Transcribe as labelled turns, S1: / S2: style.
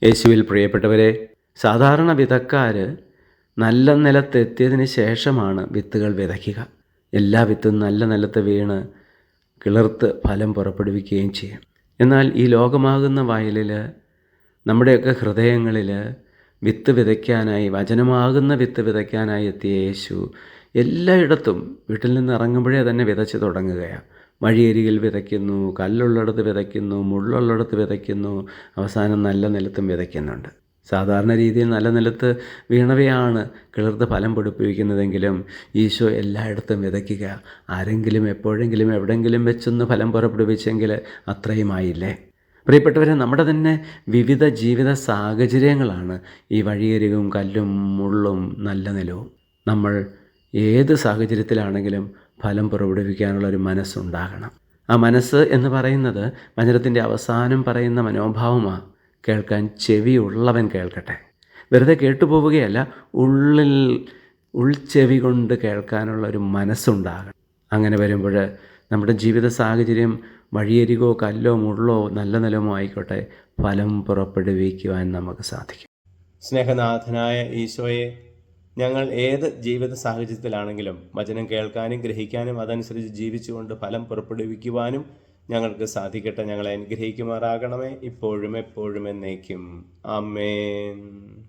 S1: യേശുവിൽ പ്രിയപ്പെട്ടവരെ, സാധാരണ വിതക്കാർ നല്ല നിലത്തെത്തിയതിന് ശേഷമാണ് വിത്തുകൾ വിതയ്ക്കുക. എല്ലാ വിത്തും നല്ല നിലത്ത് വീണ് കിളിർത്ത് ഫലം പുറപ്പെടുവിക്കുകയും ചെയ്യും. എന്നാൽ ഈ ലോകമാകുന്ന വയലിൽ, നമ്മുടെയൊക്കെ ഹൃദയങ്ങളിൽ വിത്ത് വിതയ്ക്കാനായി, വചനമാകുന്ന വിത്ത് വിതയ്ക്കാനായി എത്തിയ യേശു എല്ലായിടത്തും വീട്ടിൽ നിന്ന് ഇറങ്ങുമ്പോഴേ തന്നെ വിതച്ച് തുടങ്ങുകയാണ്. വഴിയരികിൽ വിതയ്ക്കുന്നു, കല്ലുള്ളിടത്ത് വിതയ്ക്കുന്നു, മുള്ളുള്ളിടത്ത് വിതയ്ക്കുന്നു, അവസാനം നല്ല നിലത്തും വിതയ്ക്കുന്നുണ്ട്. സാധാരണ രീതിയിൽ നല്ല നിലത്ത് വീണവയാണ് കിളിർത്ത് ഫലം പുറപ്പെടുവിക്കുന്നതെങ്കിലും ഈശോ എല്ലായിടത്തും വിതയ്ക്കുക. ആരെങ്കിലും എപ്പോഴെങ്കിലും എവിടെയെങ്കിലും വെച്ചൊന്ന് ഫലം പുറപ്പെടുവിച്ചെങ്കിൽ അത്രയുമായില്ലേ? പ്രിയപ്പെട്ടവരെ, നമ്മുടെ തന്നെ വിവിധ ജീവിത സാഹചര്യങ്ങളാണ് ഈ വഴിയരികും കല്ലും മുള്ളും നല്ല നിലവും. നമ്മൾ ഏത് സാഹചര്യത്തിലാണെങ്കിലും ഫലം പുറപ്പെടുവിക്കാനുള്ളൊരു മനസ്സുണ്ടാകണം. ആ മനസ്സ് എന്ന് പറയുന്നത് വചനത്തിൻ്റെ അവസാനം പറയുന്ന മനോഭാവമാണ്. കേൾക്കാൻ ചെവിയുള്ളവൻ കേൾക്കട്ടെ. വെറുതെ കേട്ടുപോവുകയല്ല, ഉൾച്ചെവി കൊണ്ട് കേൾക്കാനുള്ളൊരു മനസ്സുണ്ടാകണം. അങ്ങനെ വരുമ്പോൾ നമ്മുടെ ജീവിത സാഹചര്യം വഴിയരികോ കല്ലോ മുള്ളോ നല്ല നിലമോ ആയിക്കോട്ടെ, ഫലം പുറപ്പെടുവിക്കുവാൻ നമുക്ക് സാധിക്കും.
S2: സ്നേഹനാഥനായ ഈശോയെ, ഞങ്ങൾ ഏത് ജീവിത സാഹചര്യത്തിലാണെങ്കിലും വചനം കേൾക്കാനും ഗ്രഹിക്കാനും അതനുസരിച്ച് ജീവിച്ചുകൊണ്ട് ഫലം പുറപ്പെടുവിക്കുവാനും ഞങ്ങൾക്ക് സാധിക്കട്ടെ. ഞങ്ങളെ അനുഗ്രഹിക്കുമാറാകണമേ, ഇപ്പോഴും എപ്പോഴും എന്നേക്കും. ആമേൻ.